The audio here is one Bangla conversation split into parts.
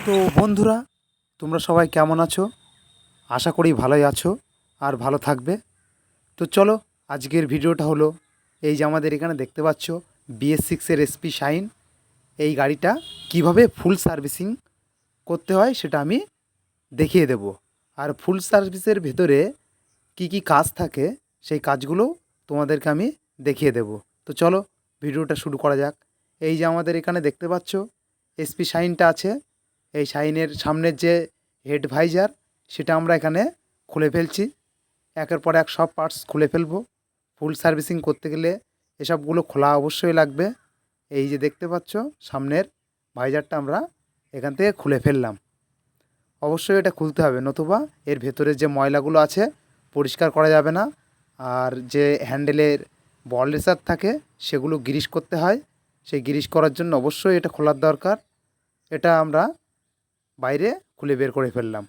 তো বন্ধুরা, তোমরা সবাই কেমন আছো? আশা করি ভালোই আছো আর ভালো থাকবে। তো চলো, আজকের ভিডিওটা হলো এই যে আমাদের এখানে দেখতে পাচ্ছ BS6-এর SP শাইন। এই গাড়িটা কিভাবে ফুল সার্ভিসিং করতে হয় সেটা আমি দেখিয়ে দেব। আর ফুল সার্ভিসের ভেতরে কি কি কাজ থাকে সেই কাজগুলো তোমাদেরকে আমি দেখিয়ে দেব। তো চলো ভিডিওটা শুরু করা যাক। এই যে আমাদের এখানে দেখতে পাচ্ছ SP শাইনটা আছে। এই শাইনের সামনের যে হেড ভাইজার সেটা আমরা এখানে খুলে ফেলছি। একের পর এক সব পার্টস খুলে ফেলবো। ফুল সার্ভিসিং করতে গেলে এসবগুলো খোলা অবশ্যই লাগবে। এই যে দেখতে পাচ্ছ সামনের ভাইজারটা আমরা এখান থেকে খুলে ফেললাম। অবশ্যই এটা খুলতে হবে, নতুবা এর ভেতরে যে ময়লাগুলো আছে পরিষ্কার করা যাবে না। আর যে হ্যান্ডেলের বল রেসার থাকে সেগুলো গ্রিস করতে হয়, সেই গ্রিস করার জন্য অবশ্যই এটা খোলার দরকার। এটা আমরা বাইরে খুলে বের করে ফেললাম।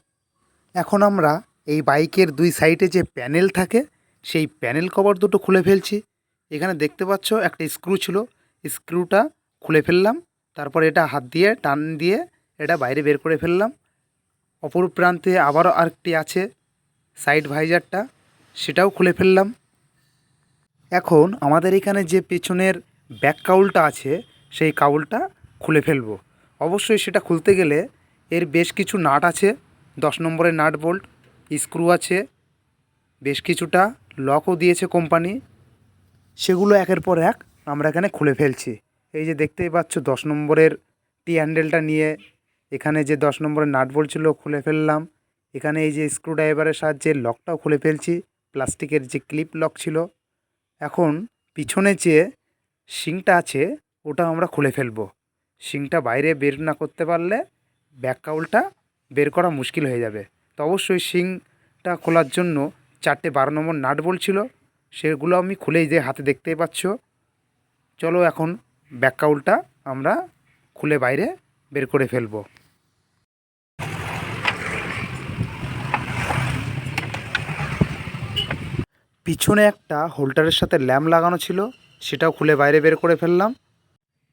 এখন আমরা এই বাইকের দুই সাইডে যে প্যানেল থাকে সেই প্যানেল কভার দুটো খুলে ফেলছি। এখানে দেখতে পাচ্ছ একটা স্ক্রু ছিল, স্ক্রুটা খুলে ফেললাম। তারপর এটা হাত দিয়ে টান দিয়ে এটা বাইরে বের করে ফেললাম। অপর প্রান্তে আবারও আরেকটি আছে সাইড ভাইজারটা, সেটাও খুলে ফেললাম। এখন আমাদের এখানে যে পেছনের ব্যাক কাউলটা আছে সেই কাউলটা খুলে ফেলবো। অবশ্যই সেটা খুলতে গেলে এর বেশ কিছু নাট আছে, 10 নম্বরের নাট বোল্ট, স্ক্রু আছে, বেশ কিছুটা লকও দিয়েছে কোম্পানি। সেগুলো একের পর এক আমরা এখানে খুলে ফেলছি। এই যে দেখতেই পাচ্ছ 10 নম্বরের টি হ্যান্ডেলটা নিয়ে এখানে যে 10 নম্বরের নাট বোল্ট ছিল খুলে ফেললাম। এখানে এই যে স্ক্রু ড্রাইভারের সাহায্যে লকটাও খুলে ফেলছি, প্লাস্টিকের যে ক্লিপ লক ছিল। এখন পিছনে যে শিংটা আছে ওটা আমরা খুলে ফেলবো। শিংটা বাইরে বের না করতে পারলে ব্যাক কাউলটা বের করা মুশকিল হয়ে যাবে। তো অবশ্যই শিংটা খোলার জন্য 4টে 12 নম্বর নাট বোল্ট ছিল, সেগুলো আমি খুলেই যে হাতে দেখতেই পাচ্ছ। চলো এখন ব্যাক কাউলটা আমরা খুলে বাইরে বের করে ফেলবো। পিছনে একটা হোল্ডারের সাথে ল্যাম্প লাগানো ছিল, সেটাও খুলে বাইরে বের করে ফেললাম।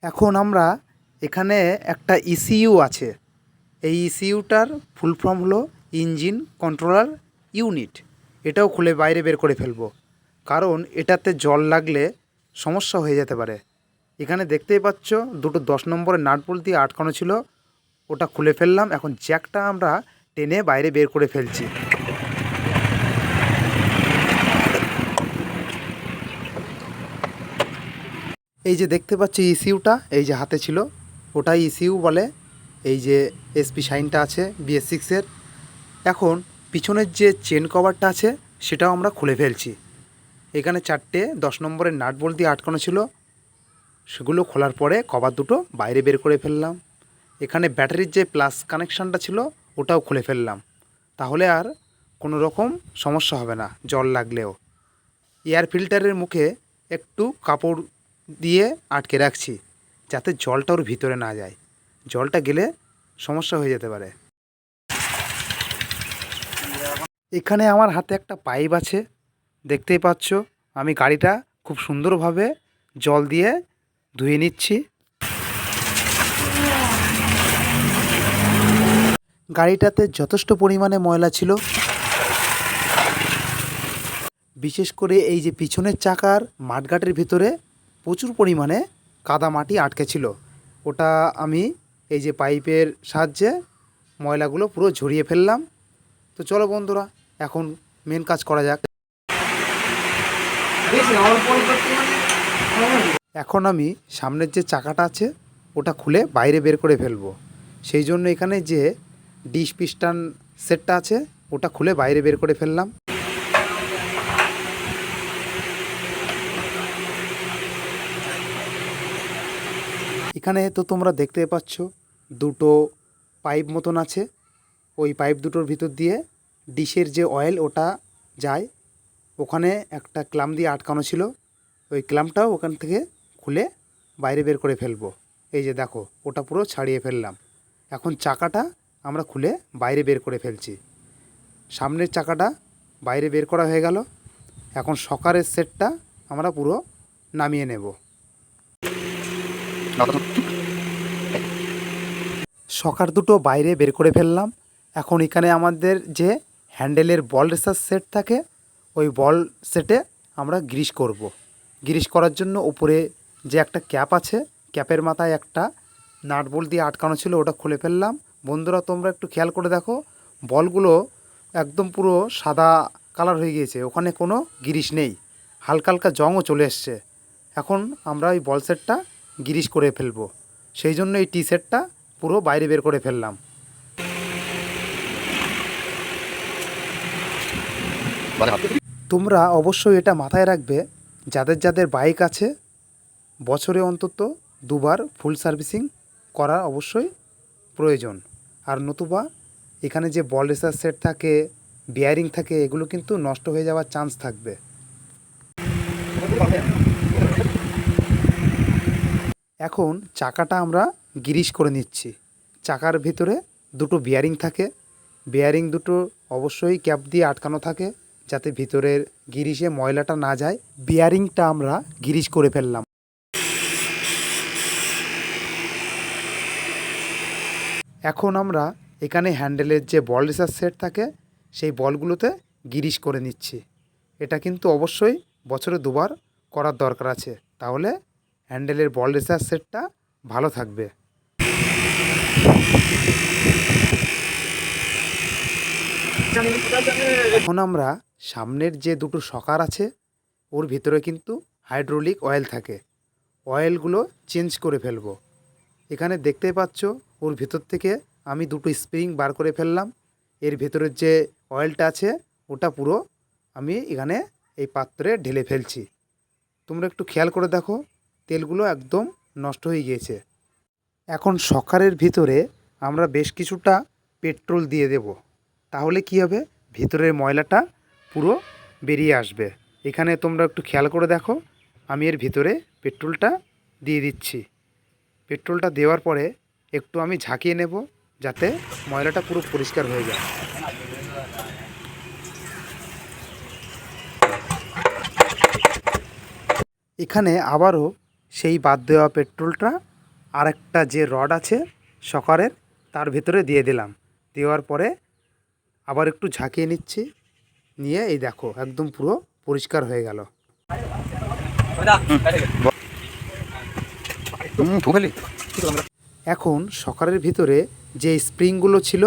এখন আমরা এখানে একটা ECU আছে, এই ECUটার ফুল ফর্ম হলো ইঞ্জিন কন্ট্রোলার ইউনিট। এটাও খুলে বাইরে বের করে ফেলবো, কারণ এটাতে জল লাগলে সমস্যা হয়ে যেতে পারে। এখানে দেখতেই পাচ্ছ দুটো 10 নম্বরের নাট বোল্ট দিয়ে আটকানো ছিল, ওটা খুলে ফেললাম। এখন জ্যাকটা আমরা টেনে বাইরে বের করে ফেলছি। এই যে দেখতে পাচ্ছি ECUটা এই যে হাতে ছিল ওটাই ECU বলে। এই যে SP শাইনটা আছে BS6-এর। এখন পিছনের যে চেন কভারটা আছে সেটাও আমরা খুলে ফেলছি। এখানে 4টে 10 নম্বরের নাট বোল্ট দিয়ে আটকানো ছিল, সেগুলো খোলার পরে কভার দুটো বাইরে বের করে ফেললাম। এখানে ব্যাটারির যে প্লাস কানেকশানটা ছিল ওটাও খুলে ফেললাম, তাহলে আর কোনো রকম সমস্যা হবে না জল লাগলেও। এয়ার ফিল্টারের মুখে একটু কাপড় দিয়ে আটকে রাখছি, যাতে জলটা ওর ভিতরে না যায়। জলটা গেলে সমস্যা হয়ে যেতে পারে। এখানে আমার হাতে একটা পাইপ আছে, দেখতেই পাচ্ছ। আমি গাড়িটা খুব সুন্দরভাবে জল দিয়ে ধুয়ে নিচ্ছি। গাড়িটাতে যথেষ্ট পরিমাণে ময়লা ছিল, বিশেষ করে এই যে পিছনের চাকার মাঠগাটের ভিতরে প্রচুর পরিমাণে কাদা মাটি আটকে ছিল। ওটা আমি এই যে পাইপের সাহায্যে ময়লাগুলো পুরো ঝরিয়ে ফেললাম। তো চলো বন্ধুরা, এখন মেন কাজ করা যাক। এখন আমি সামনের যে চাকাটা আছে ওটা খুলে বাইরে বের করে ফেলবো। সেই জন্য এখানে যে ডিশ পিস্টন সেটটা আছে ওটা খুলে বাইরে বের করে ফেললাম। এখানে তো তোমরা দেখতে পাচ্ছ দুটো পাইপ মতন আছে, ওই পাইপ দুটোর ভিতর দিয়ে ডিশের যে অয়েল ওটা যায়। ওখানে একটা ক্লাম দিয়ে আটকানো ছিল, ওই ক্লামটাও ওখান থেকে খুলে বাইরে বের করে ফেলবো। এই যে দেখো ওটা পুরো ছাড়িয়ে ফেললাম। এখন চাকাটা আমরা খুলে বাইরে বের করে ফেলছি। সামনের চাকাটা বাইরে বের করা হয়ে গেল। এখন সকারের সেটটা আমরা পুরো নামিয়ে নেব। শকার দুটো বাইরে বের করে ফেললাম। এখন এখানে আমাদের যে হ্যান্ডেলের বল রেসার সেট থাকে, ওই বল সেটে আমরা গ্রিস করব। গ্রিস করার জন্য উপরে যে একটা ক্যাপ আছে, ক্যাপের মাথায় একটা নাট বল্ট দিয়ে আটকানো ছিল, ওটা খুলে ফেললাম। বন্ধুরা তোমরা একটু খেয়াল করে দেখো, বলগুলো একদম পুরো সাদা কালার হয়ে গিয়েছে, ওখানে কোনো গ্রিস নেই, হালকা হালকা জংও চলে এসছে। এখন আমরা ওই বল সেটটা গ্রিস করে ফেলবো, সেই জন্য এই টি সেটটা পুরো বাইরে বের করে ফেললাম। তোমরা অবশ্যই এটা মাথায় রাখবে, যাদের যাদের বাইক আছে বছরে অন্তত দুবার ফুল সার্ভিসিং করা অবশ্যই প্রয়োজন। আর নতুবা এখানে যে বল রেসার সেট থাকে, বিয়ারিং থাকে, এগুলো কিন্তু নষ্ট হয়ে যাওয়ার চান্স থাকবে। এখন চাকাটা আমরা গ্রিস করে নিচ্ছি। চাকার ভিতরে দুটো বিয়ারিং থাকে, বিয়ারিং দুটো অবশ্যই ক্যাপ দিয়ে আটকানো থাকে, যাতে ভিতরের গ্রিসে ময়লাটা না যায়। বিয়ারিংটা আমরা গ্রিস করে ফেললাম। এখন আমরা এখানে হ্যান্ডেলের যে বল রেসার সেট থাকে, সেই বলগুলোতে গ্রিস করে নিচ্ছি। এটা কিন্তু অবশ্যই বছরে দুবার করার দরকার আছে, তাহলে হ্যান্ডেলের বল রেসার সেটটা ভালো থাকবে। এখন আমরা সামনের যে দুটো শকার আছে, ওর ভিতরে কিন্তু হাইড্রোলিক অয়েল থাকে, অয়েলগুলো চেঞ্জ করে ফেলবো। এখানে দেখতেই পাচ্ছ, ওর ভিতর থেকে আমি দুটো স্প্রিং বার করে ফেললাম। এর ভিতরের যে অয়েলটা আছে ওটা পুরো আমি এখানে এই পাত্রে ঢেলে ফেলছি। তোমরা একটু খেয়াল করে দেখো, তেলগুলো একদম নষ্ট হয়ে গিয়েছে। এখন শকারের ভিতরে আমরা বেশ কিছুটা পেট্রোল দিয়ে দেব, তাহলে কি হবে, ভিতরের ময়লাটা পুরো বেরিয়ে আসবে। এখানে তোমরা একটু খেয়াল করে দেখো, আমি এর ভিতরে পেট্রোলটা দিয়ে দিচ্ছি। পেট্রোলটা দেওয়ার পরে একটু আমি ঝাঁকিয়ে নেব, যাতে ময়লাটা পুরো পরিষ্কার হয়ে যায়। এখানে আবারও সেই বাদ দেওয়া পেট্রোলটা আরেকটা যে রড আছে শকারের, তার ভিতরে দিয়ে দিলাম। দেওয়ার পরে আবার একটু ঝাঁকিয়ে নিচ্ছি, নিয়ে এই দেখো একদম পুরো পরিষ্কার হয়ে গেল। এখন শকারের ভিতরে যে স্প্রিংগুলো ছিল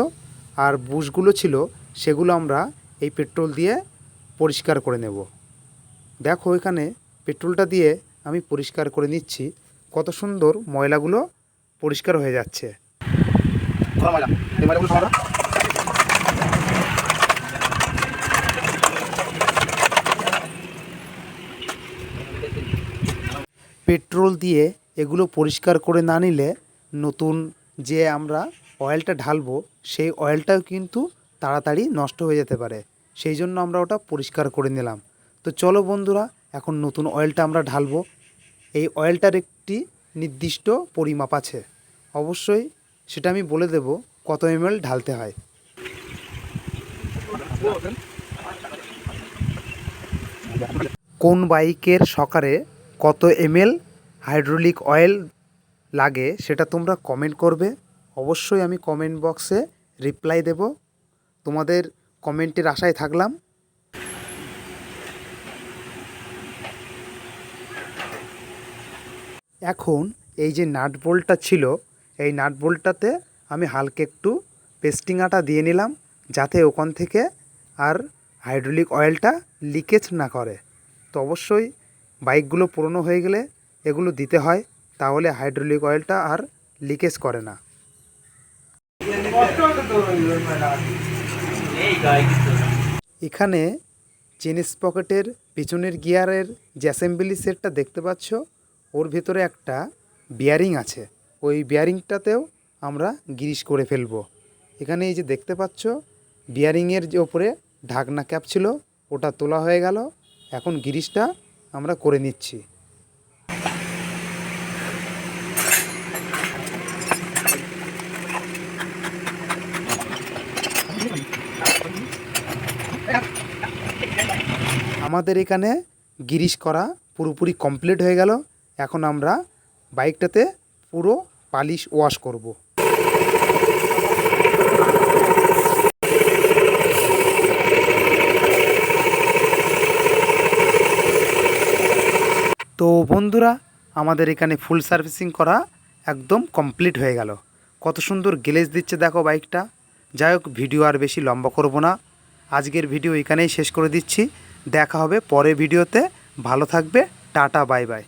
আর বুশগুলো ছিল, সেগুলো আমরা এই পেট্রোল দিয়ে পরিষ্কার করে নেব। দেখো এখানে পেট্রোলটা দিয়ে আমি পরিষ্কার করে নিচ্ছি, কত সুন্দর ময়লাগুলো পরিষ্কার হয়ে যাচ্ছে। পেট্রোল দিয়ে এগুলো পরিষ্কার করে না নিলে নতুন যে আমরা অয়েলটা ঢালবো, সেই অয়েলটাও কিন্তু তাড়াতাড়ি নষ্ট হয়ে যেতে পারে, সেই জন্য আমরা ওটা পরিষ্কার করে নিলাম। তো চলো বন্ধুরা, এখন নতুন অয়েলটা আমরা ঢালবো। এই অয়েলটার একটি নির্দিষ্ট পরিমাপ আছে, অবশ্যই সেটা আমি বলে দেব কত ml ঢালতে হয়। কোন বাইকের শকারে কত ml হাইড্রোলিক অয়েল লাগে সেটা তোমরা কমেন্ট করবে, অবশ্যই আমি কমেন্ট বক্সে রিপ্লাই দেব। তোমাদের কমেন্টের আশায় থাকলাম। এখন এই যে নাট বোল্টটা ছিল, এই নাট বোল্টটাতে আমি হালকা একটু পেস্টিং আটা দিয়ে নিলাম, যাতে ওখান থেকে আর হাইড্রোলিক অয়েলটা লিকেজ না করে। তো অবশ্যই বাইকগুলো পুরনো হয়ে গেলে এগুলো দিতে হয়, তাহলে হাইড্রোলিক অয়েলটা আর লিকেজ করে না। এখানে চেন স্পকেটের পিছনের গিয়ারের যে অ্যাসেম্বলি সেটটা দেখতে পাচ্ছ, ওর ভিতরে একটা বিয়ারিং আছে, ওই বিয়ারিংটাতেও আমরা গ্রিস করে ফেলবো। এখানে এই যে দেখতে পাচ্ছ, বিয়ারিংয়ের যে ওপরে ঢাকনা ক্যাপ ছিল ওটা তোলা হয়ে গেল। এখন গ্রিসটা আমরা করে নিচ্ছি। আমাদের এখানে গ্রিস করা পুরোপুরি কমপ্লিট হয়ে গেল। এখন আমরা বাইকটাতে পুরো পালিশ ওয়াশ করব। তো বন্ধুরা, আমাদের এখানে ফুল সার্ভিসিং করা একদম কমপ্লিট হয়ে গেল। কত সুন্দর গ্লেজ দিচ্ছে দেখো বাইকটা। যাই হোক, ভিডিও আর বেশি লম্বা করব না, আজকের ভিডিও এখানেই শেষ করে দিচ্ছি। দেখা হবে পরের ভিডিওতে। ভালো থাকবে, টাটা, বাই বাই।